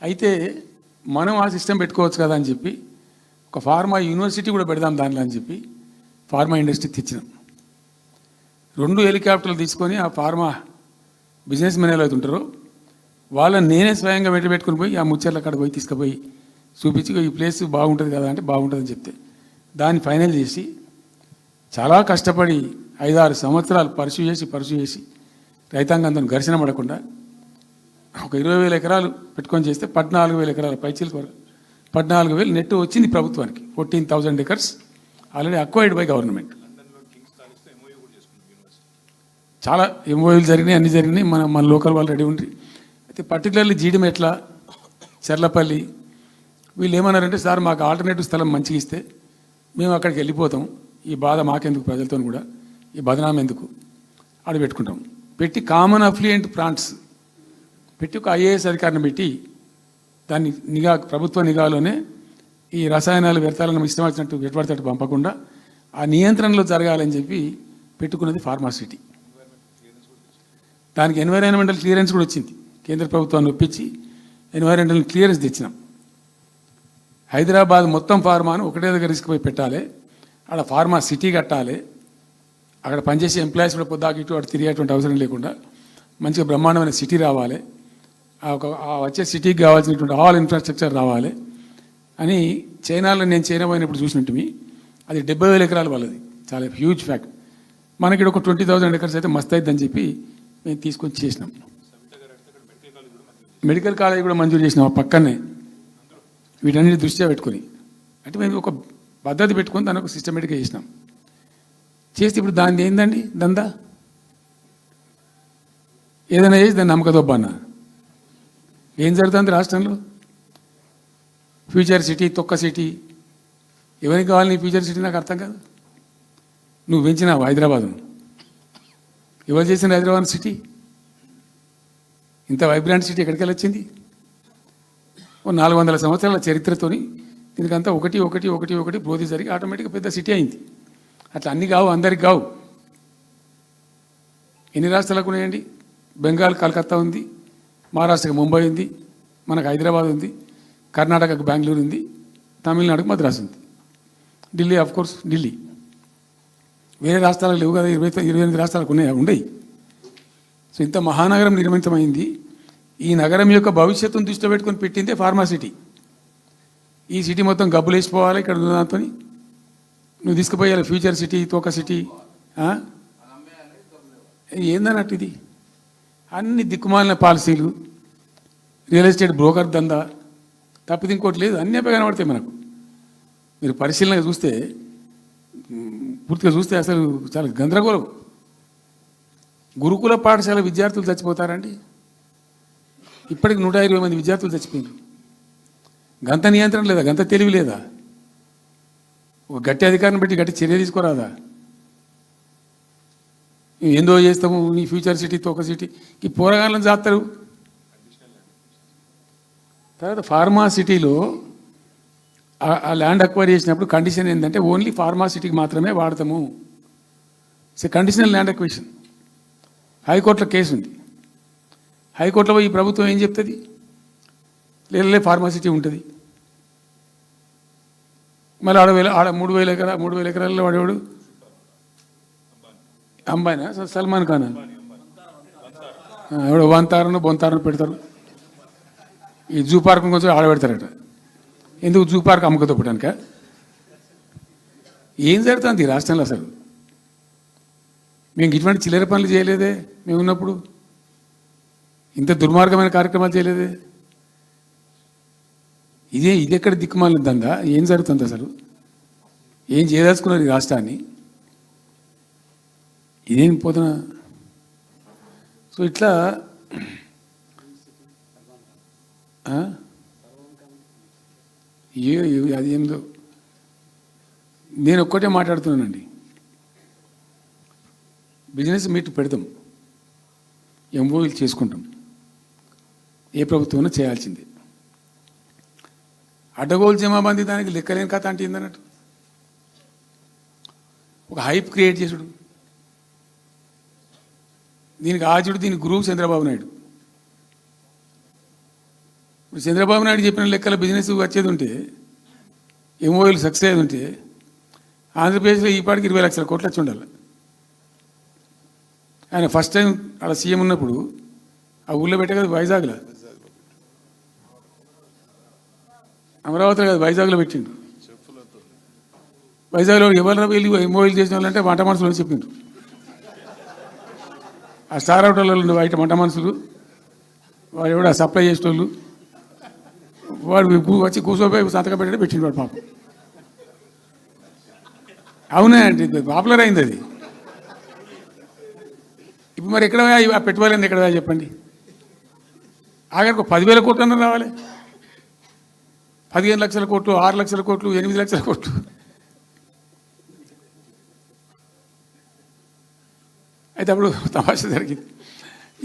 అయితే మనం ఆ సిస్టమ్ పెట్టుకోవచ్చు కదా అని చెప్పి ఒక ఫార్మా యూనివర్సిటీ కూడా పెడదాం దానిలో అని చెప్పి ఫార్మా ఇండస్ట్రీ తెచ్చినాం. 2 హెలికాప్టర్లు తీసుకొని ఆ ఫార్మా బిజినెస్ మెన్ ఎలా అవుతుంటారో వాళ్ళని నేనే స్వయంగా వెంట పెట్టుకుని పోయి ఆ ముచ్చర్ల కాడ పోయి తీసుకుపోయి చూపించి ఈ ప్లేస్ బాగుంటుంది కదా అంటే బాగుంటుందని చెప్తే దాన్ని ఫైనల్ చేసి చాలా కష్టపడి 5-6 సంవత్సరాలు పర్సూ చేసి రైతాంగంతో ఘర్షణ పడకుండా ఒక 20,000 ఎకరాలు పెట్టుకొని చేస్తే 14,000 ఎకరాల పైచీలకు 14,000 నెట్ వచ్చింది ప్రభుత్వానికి. 14,000 acres already acquired by government. చాలా ఎంఓయూలు జరిగినాయి, అన్నీ జరిగినాయి. మన లోకల్ వాళ్ళు రెడీ ఉండి అయితే పర్టికులర్లీ జీడిమెట్ల, చెర్లపల్లి వీళ్ళు ఏమన్నారంటే సార్ మాకు ఆల్టర్నేటివ్ స్థలం మంచిగా ఇస్తే మేము అక్కడికి వెళ్ళిపోతాం, ఈ బాధ మాకెందుకు, ప్రజలతో కూడా ఈ బదనాం ఎందుకు ఆడ పెట్టుకుంటాం. పెట్టి కామన్ అఫ్లియంట్ ప్లాంట్స్ పెట్టి ఒక ఐఏఎస్ అధికారిని పెట్టి దాన్ని ప్రభుత్వ నిఘాలోనే ఈ రసాయనాలు వ్యర్థాలను ఇష్టం వచ్చినట్టు ఎటుపడితే పంపకుండా ఆ నియంత్రణలో జరగాలని చెప్పి పెట్టుకున్నది ఫార్మాసిటీ. దానికి ఎన్వైరాన్మెంటల్ క్లియరెన్స్ కూడా వచ్చింది. కేంద్ర ప్రభుత్వాన్ని ఒప్పించి ఎన్వైరాన్మెంటల్ క్లియరెన్స్ తెచ్చినాం. హైదరాబాద్ మొత్తం ఫార్మాను ఒకటే దగ్గర తీసుకుపోయి పెట్టాలి, అక్కడ ఫార్మా సిటీ కట్టాలి, అక్కడ పనిచేసే ఎంప్లాయీస్ కూడా పొద్దాకి ఇటు అటు తిరిగేటువంటి అవసరం లేకుండా మంచిగా బ్రహ్మాండమైన సిటీ రావాలి, వచ్చే సిటీకి కావాల్సినటువంటి ఆల్ ఇన్ఫ్రాస్ట్రక్చర్ రావాలి అని చైనాలో నేను చైనా పోయినప్పుడు చూసినట్టు అది 70,000 ఎకరాల వాళ్ళది, చాలా హ్యూజ్ ఫ్యాక్ట్. మనకి ఒక 20,000 ఎకర్స్ అయితే మస్తు అవుతుందని చెప్పి మేము తీసుకొచ్చి చేసినాం. మెడికల్ కాలేజ్ కూడా మంజూరు చేసినాం ఆ పక్కనే. వీటన్నిటి దృష్ట్యా పెట్టుకొని అంటే మేము ఒక పద్ధతి పెట్టుకొని దాన్ని ఒక సిస్టమేటిక్గా చేసినాం. చేస్తే ఇప్పుడు దాన్ని ఏందండి దందా, ఏదైనా చేసి దాన్ని నమ్మకదొబ్బన్న ఏం జరుగుతుంది రాష్ట్రంలో? ఫ్యూచర్ సిటీ, తొక్క సిటీ, ఎవరికి కావాలి నీ ఫ్యూచర్ సిటీ? నాకు అర్థం కాదు. నువ్వు పెంచినావు హైదరాబాద్ను, ఎవరు చేసిన హైదరాబాద్ సిటీ? ఇంత వైబ్రాంట్ సిటీ ఎక్కడికి వచ్చింది? 400 సంవత్సరాల చరిత్రతోని దీనికంతా ఒకటి ఒకటి ఒకటి ఒకటి బ్రోధి జరిగి ఆటోమేటిక్గా పెద్ద సిటీ అయింది. అట్లా అన్నీ కావు, అందరికి కావు. ఎన్ని రాష్ట్రాలకు ఉన్నాయండి? బెంగాల్ కలకత్తా ఉంది, మహారాష్ట్రకి ముంబై ఉంది, మనకు హైదరాబాద్ ఉంది, కర్ణాటకకు బెంగళూరు ఉంది, తమిళనాడుకు మద్రాసు ఉంది, ఢిల్లీ కోర్స్ ఢిల్లీ. వేరే రాష్ట్రాలకు లేవు కదా, 28 రాష్ట్రాలకు ఉండయి. సో ఇంత మహానగరం నిర్మితమైంది. ఈ నగరం యొక్క భవిష్యత్తును దృష్టిలో పెట్టుకొని పెట్టిందే ఫార్మాసిటీ. ఈ సిటీ మొత్తం గబ్బులు వేసిపోవాలి ఇక్కడ దాంతో, నువ్వు తీసుకుపోయాలి ఫ్యూచర్ సిటీ, తోక సిటీ. ఏందన్నట్టు ఇది? అన్ని దిక్కుమాలిన పాలసీలు, రియల్ ఎస్టేట్ బ్రోకర్ దందా తప్పితే ఇంకోటి లేదు. అన్నీ కనబడతాయి మనకు. మీరు పరిశీలనగా చూస్తే, పూర్తిగా చూస్తే అసలు చాలా గందరగోళం. గురుకుల పాఠశాల విద్యార్థులు చచ్చిపోతారండి. ఇప్పటికి 120 మంది విద్యార్థులు చచ్చిపోయారు. గంత నియంత్రణ లేదా? గంత తెలివి లేదా? ఒక గట్టి అధికారిని పెట్టి గట్టి చర్య తీసుకోరాదా? ఏందో చేస్తాము నీ ఫ్యూచర్ సిటీ, తోక సిటీ ఈ పోరగాళ్ళని చేస్తారు. తర్వాత ఫార్మా సిటీలో ఆ ల్యాండ్ అక్వైర్ చేసినప్పుడు కండిషన్ ఏంటంటే ఓన్లీ ఫార్మా సిటీకి మాత్రమే వాడతాము. It's conditional land acquisition. హైకోర్టులో కేసు ఉంది. హైకోర్టులో ఈ ప్రభుత్వం ఏం చెప్తుంది? లేలే ఫార్మాసిటీ ఉంటుంది. మళ్ళీ ఆడ 3,000 ఎకరాల్లో వాడేవాడు అంబానా, సల్మాన్ ఖాన్, ఎవడో వంతారను బొంతారను పెడతారు. ఈ జూ పార్క్ కొంచెం ఆడబెడతారట. ఎందుకు? జూ పార్క్ అమ్మకతో పెట్టానుక? ఏం జరుగుతుంది ఈ రాష్ట్రంలో అసలు? మేము ఇటువంటి చిల్లర పనులు చేయలేదే మేము ఉన్నప్పుడు, ఇంత దుర్మార్గమైన కార్యక్రమాలు చేయలేదే. ఇది ఎక్కడ దిక్కుమాలిన దందా? ఏం జరుగుతుంది అసలు? ఏం చేయదలుచుకున్నారు ఈ రాష్ట్రాన్ని? ఇదేం పోతున్నా? సో ఇట్లా అది ఏందో నేను ఒక్కటే మాట్లాడుతున్నానండి. బిజినెస్ మీట్ పెడతాం, ఎంఓయూలు చేసుకుంటాం, ఏ ప్రభుత్వం చేయాల్సిందే. అడ్డగోలు జమాబందీ దానికి లెక్కలేని కథ అంటే ఏందన్నట్టు ఒక హైప్ క్రియేట్ చేసుడు. దీనికి ఆజుడు, దీనికి గురువు చంద్రబాబు నాయుడు. ఇప్పుడు చంద్రబాబు నాయుడు చెప్పిన లెక్కల బిజినెస్ వచ్చేది ఉంటే ఎంఓఎల్ సక్సెస్ అయ్యేది ఉంటే ఆంధ్రప్రదేశ్లో ఈ పాటికి 20 లక్షల కోట్లు వచ్చి ఉండాలి. ఆయన ఫస్ట్ టైం అలా సీఎం ఉన్నప్పుడు ఆ ఊళ్ళో పెట్టే కదా వైజాగ్లో, అమరావతిలో కదా వైజాగ్లో పెట్టిండు. వైజాగ్లో ఎవరు వెళ్ళి ఎంఓఎల్ చేసిన వాళ్ళంటే వంట మనుషులు చెప్పిండ్రు. ఆ స్టార్ హోటల్లో ఉండే బయట వంట మనుషులు వాడు ఎవడ సప్లై చేసేటోళ్ళు వాడు వచ్చి కూర్చోపోయి సంతకం పెట్టే పెట్టిండు వాడు పాపం. అవునే అంటే పాపులర్ అయింది అది. ఇప్పుడు మరి ఎక్కడ ఆ పెట్టుబడి ఎక్కడ చెప్పండి. ఆఖరికి 10,000 కోట్లు అన్న రావాలి, 15 లక్షల కోట్లు, 6 లక్షల కోట్లు, 8 లక్షల కోట్లు. అయితే అప్పుడు తమాషా జరిగింది.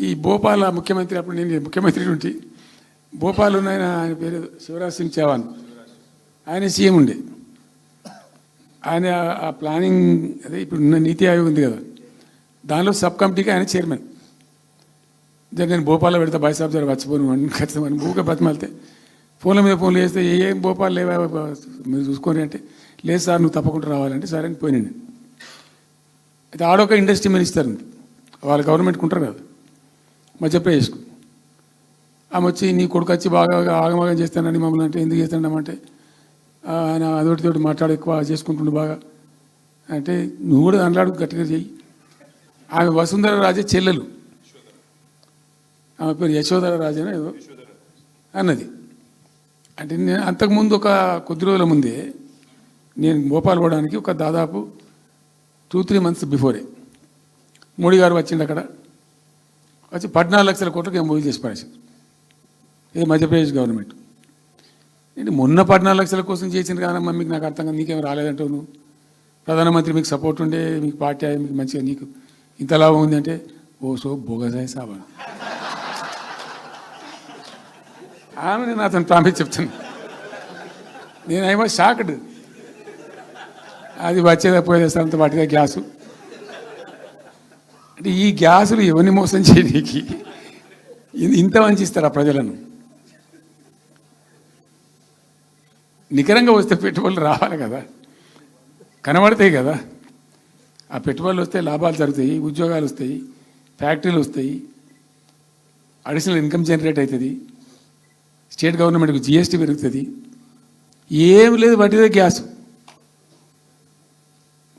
ఈ భోపాల్ ముఖ్యమంత్రి, అప్పుడు నేను ముఖ్యమంత్రి నుండి భోపాల్ ఉన్న ఆయన పేరు శివరాజ్ సింగ్ చౌహాన్, ఆయన సీఎం ఉండే. ఆయన ఆ ప్లానింగ్ అదే ఇప్పుడు నీతి ఆయోగ్ ఉంది కదా, దానిలో సబ్ కమిటీకి ఆయన చైర్మన్. నేను భోపాల్లో పెడతా బాయ్సాబ్ జర వచ్చిపోను అని ఖచ్చితంగా ఊరికే బతిమాలితే ఫోన్ల మీద ఫోన్లు చేస్తే ఏం భోపాల్ లేవా మీరు చూసుకొని అంటే, లేదు సార్ నువ్వు తప్పకుండా రావాలంటే సరే అని పోయినండి. అయితే ఆడొక ఇండస్ట్రీ మినిస్టర్ ఉంది, వాళ్ళ గవర్నమెంట్కి ఉంటారు కదా మధ్యప్రదేశ్కు. ఆమె వచ్చి నీ కొడుకు వచ్చి బాగా ఆగమాగం చేస్తానని మమ్మల్ని అంటే ఎందుకు చేస్తాడమంటే ఆయన అదొకటితోటి మాట్లాడి ఎక్కువ చేసుకుంటుండే బాగా అంటే, నువ్వు కూడా దాంట్లో గట్టిగా చెయ్యి. ఆమె వసుంధర రాజే చెల్లెలు, ఆమె పేరు యశోధర రాజేనా ఏదో అన్నది. అంటే నేను అంతకుముందు ఒక కొద్ది రోజుల ముందే నేను భోపాల్ పోవడానికి ఒక దాదాపు 2-3 మంత్స్ బిఫోరే మోడీ గారు వచ్చిండు. అక్కడ వచ్చి 14 లక్షల కోట్లకు మూవీ చేసి పడేసారు ఇది మధ్యప్రదేశ్ గవర్నమెంట్. ఏంటి మొన్న 14 లక్షల కోసం చేసింది కాదమ్మా, మీకు నాకు అర్థం కాదు, నీకేం రాలేదంటావు నువ్వు. ప్రధానమంత్రి మీకు సపోర్ట్ ఉండే, మీకు పార్టీ మీకు మంచిగా నీకు ఇంత లాభం ఉంది అంటే ఓ సో బోగసాయి సాబా. ఆమె నేను అతను ప్రామిస్ చెప్తాను, నేను ఐ వాజ్ షాక్డ్. అది వచ్చేదా పోయేదంత వాటిగా గ్యాసు అంటే ఈ గ్యాసులు ఎవరిని మోసం చేయడానికి ఇంత వంచిస్తారా ప్రజలను? నికరంగా వస్తే పెట్టుబడులు రావాలి కదా, కనబడతాయి కదా. ఆ పెట్టుబడులు వస్తే లాభాలు జరుగుతాయి, ఉద్యోగాలు వస్తాయి, ఫ్యాక్టరీలు వస్తాయి, అడిషనల్ ఇన్కమ్ జనరేట్ అవుతుంది, స్టేట్ గవర్నమెంట్కి జిఎస్టీ పెరుగుతుంది. ఏం లేదు, వాటిదే గ్యాస్.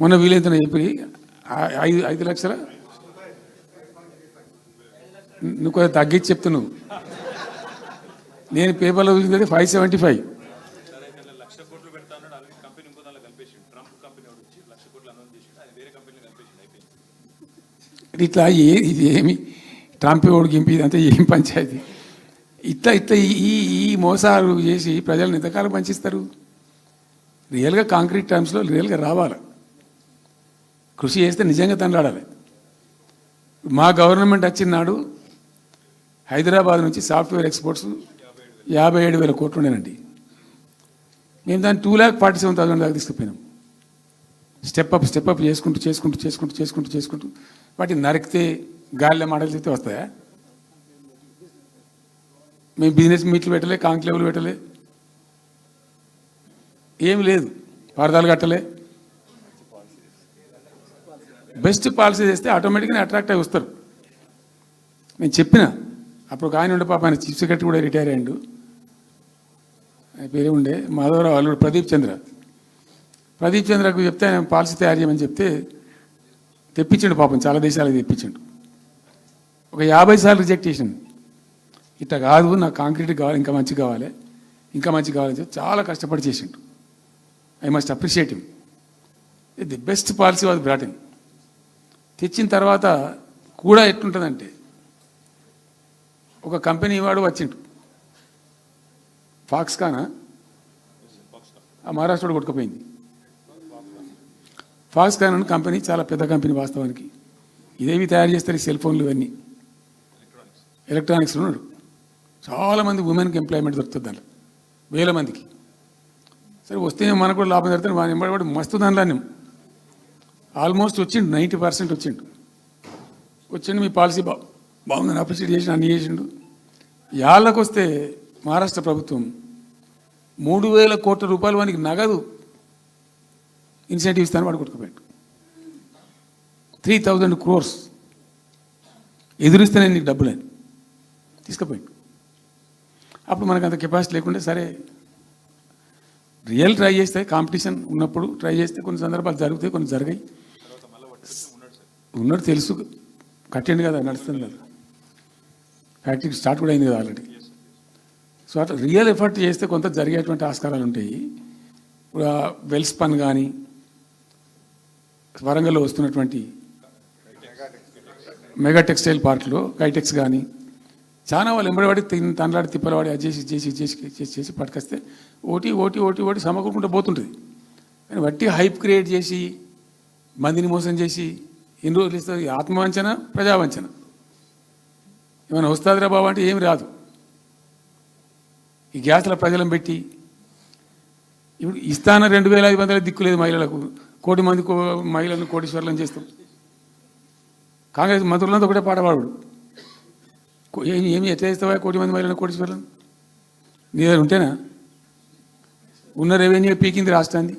మొన్న వీలైతే చెప్పి 5 లక్షల నువ్వు కొంచెం తగ్గించి చెప్తున్నావు. నేను పేపర్లో చూసింది 575. ఇట్లా ఇది ఏమి ట్రంప్ ఓడికి గింపి ఇదంతా ఏం పంచాయతీ? ఇట్లా ఇట్లా ఈ మోసాలు చేసి ప్రజలను ఎంతకాలం పంచిస్తారు? రియల్గా కాంక్రీట్ టర్మ్స్లో రియల్గా రావాలి, కృషి చేస్తే నిజంగా తండ్రాడాలి. మా గవర్నమెంట్ వచ్చిన నాడు హైదరాబాద్ నుంచి సాఫ్ట్వేర్ ఎక్స్పోర్ట్స్ 57,000 కోట్లు ఉండేనండి. మేము దాన్ని 2,47,000 దాకా తీసుకుపోయినాం. స్టెప్ అప్ చేసుకుంటూ వాటిని నరికితే గాలిలో మాటలు చెప్తే వస్తాయా? మేము బిజినెస్ మీట్లు పెట్టలే, కాంక్లేవ్లు పెట్టలే, ఏమి లేదు, వారదాలు కట్టలే. బెస్ట్ పాలసీ చేస్తే ఆటోమేటిక్గా అట్రాక్ట్ అయి వస్తారు. నేను చెప్పిన అప్పుడు ఒక ఆయన ఉండే పాప, ఆయన చీఫ్ సెక్రటరీ కూడా రిటైర్ అయ్యాడు, ఆయన పేరే ఉండే మాధవరావు అల్లుడు ప్రదీప్ చంద్రకు చెప్తే ఆయన పాలసీ తయారు చేయమని చెప్తే తెప్పించండు. పాపం చాలా దేశాలకు తెప్పించండు. ఒక 50 సార్లు రిజెక్ట్ చేసిండు. ఇట్లా కాదు, నాకు కాంక్రీట్ కావాలి, ఇంకా మంచి కావాలని చెప్పి చాలా కష్టపడి చేసిండు. I must appreciate him. The best policy was brought in. తెచ్చిన తర్వాత కూడా ఎట్లుంటుందంటే, ఒక కంపెనీ వాడు వచ్చిండు, ఫాక్స్కానా ఆ మహారాష్ట్రలో కొట్టుకుపోయింది. ఫాక్స్కాన్ అనే కంపెనీ చాలా పెద్ద కంపెనీ వాస్తవానికి. ఇదేవి తయారు చేస్తారు, ఈ సెల్ ఫోన్లు ఇవన్నీ ఎలక్ట్రానిక్స్ ఉన్నాడు. చాలామంది ఉమెన్కి ఎంప్లాయ్మెంట్ దొరుకుతుంది దాంట్లో, 1000 మందికి. సరే వస్తే మనకు కూడా లాభం జరుగుతుంది. వాని ఎంబడి మస్తు దానిలో ఆల్మోస్ట్ వచ్చిండు, 90% వచ్చిండు. మీ పాలసీ బాగుందని అప్రిషియేట్ చేసి అన్ని చేసిండు. యాళ్ళకు వస్తే మహారాష్ట్ర ప్రభుత్వం 3,000 కోట్ల రూపాయలు వానికి నగదు ఇన్సెంటివ్ ఇస్తాను వాడు కొట్టుకుపోయాడు. 3,000 crores ఎదురిస్తేనే నీకు డబ్బులని తీసుకుపోయాడు. అప్పుడు మనకు అంత కెపాసిటీ లేకుంటే సరే రియల్ ట్రై చేస్తే కాంపిటీషన్ ఉన్నప్పుడు ట్రై చేస్తే కొన్ని సందర్భాలు జరుగుతాయి, కొన్ని జరిగాయి. ఉన్నట్టు తెలుసు, కట్టండి కదా, నడుస్తుంది కదా, ఫ్యాక్టరీ స్టార్ట్ కూడా అయింది కదా ఆల్రెడీ. సో అట్లా రియల్ ఎఫర్ట్ చేస్తే కొంత జరిగేటువంటి ఆస్కారాలు ఉంటాయి. ఇప్పుడు వెల్స్ పన్ కానీ వరంగల్లో వస్తున్నటువంటి మెగా టెక్స్టైల్ పార్క్లో కైటెక్స్ కానీ చాలా వాళ్ళు ఎంబడివాడి తనలాడి తిప్పలవాడి అది చేసి చేసి చేసి చేసి చేసి పట్టుకొస్తే ఓటీ ఓటీ ఓటీ ఓటీ సమకూరుకుంటూ పోతుంటుంది. కానీ వట్టి హైప్ క్రియేట్ చేసి మందిని మోసం చేసి ఎన్ని రోజులు ఇస్తుంది? ఆత్మవంచన, ప్రజావంచన. ఏమైనా వస్తుందిరా బాబు అంటే ఏమి రాదు. ఈ గ్యాస్ల ప్రజలను పెట్టి ఇప్పుడు ఇస్తాన 2,500 దిక్కు లేదు మహిళలకు, 1,000,000 మంది మహిళలను కోటీశ్వర్లను చేస్తాం. కాంగ్రెస్ మంత్రులంతా ఒకటే పాట పాడు, ఏమి ఎట్లా చేస్తావా 1,000,000 మంది మహిళలను కోటీశ్వర్లను? నీ దగ్గర ఉంటేనా? ఉన్న రెవెన్యూ పీకింది రాష్ట్రాన్ని,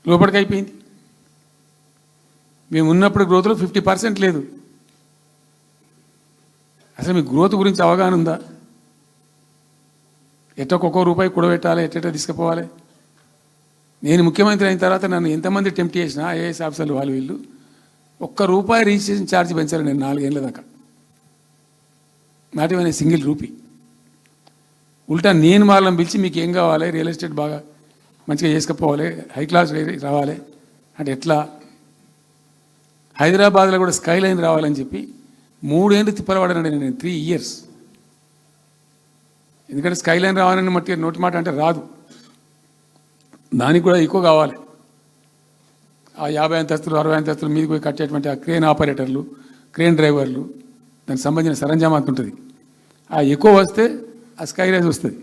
లోపలికి అయిపోయింది. మేము ఉన్నప్పుడు గ్రోత్లో 50% లేదు. అసలు మీ గ్రోత్ గురించి అవగాహన ఉందా? ఒక్కొక్క రూపాయి కూడబెట్టాలి, ఎట్ట తీసుకుపోవాలి? నేను ముఖ్యమంత్రి అయిన తర్వాత నన్ను ఎంతమంది టెంప్ట్ చేసినా ఐఏఎస్ ఆఫీసర్లు వాళ్ళు వీళ్ళు ₹1 రిజిస్ట్రేషన్ ఛార్జ్ పెంచారు. నేను 4 ఏళ్ళ దాకా నాట్ ఈవెన్ సింగిల్ రూపీ. ఉల్టా నేను వాళ్ళని పిలిచి మీకు ఏం కావాలి, రియల్ ఎస్టేట్ బాగా మంచిగా చేసుకుపోవాలి, హై క్లాస్ రావాలి అంటే ఎట్లా? హైదరాబాద్లో కూడా స్కై లైన్ రావాలని చెప్పి 3 ఏళ్ళు తిప్పలవాడానండి నేను, 3 years. ఎందుకంటే స్కై లైన్ రావాలని మట్టి నోటి మాట అంటే రాదు, దానికి కూడా ఎక్కువ కావాలి. ఆ 50 అంతస్తులు 60 అంతస్తులు మీదకి పోయి కట్టేటువంటి ఆ క్రేన్ ఆపరేటర్లు, క్రేన్ డ్రైవర్లు, దానికి సంబంధించిన సరంజామాత్ ఉంటుంది. ఆ ఎక్కువ వస్తే ఆ స్కై రైజ్ వస్తుంది.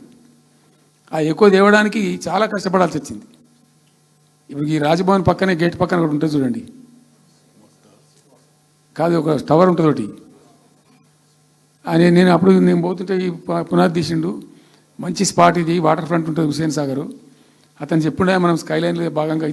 ఆ ఎక్కువ తేవడానికి చాలా కష్టపడాల్సి వచ్చింది. ఇప్పుడు ఈ రాజభవన్ పక్కనే గేట్ పక్కన ఒకటి ఉంటుంది చూడండి, కాదు ఒక టవర్ ఉంటుంది ఒకటి. నేను అప్పుడు నేను పోతుంటే ఈ పునాది తీసిండు, మంచి స్పాట్ ఇది, వాటర్ ఫ్రంట్ ఉంటుంది హుస్సేన్ సాగర్. అతను చెప్పుండే మనం స్కై లైన్లో భాగంగా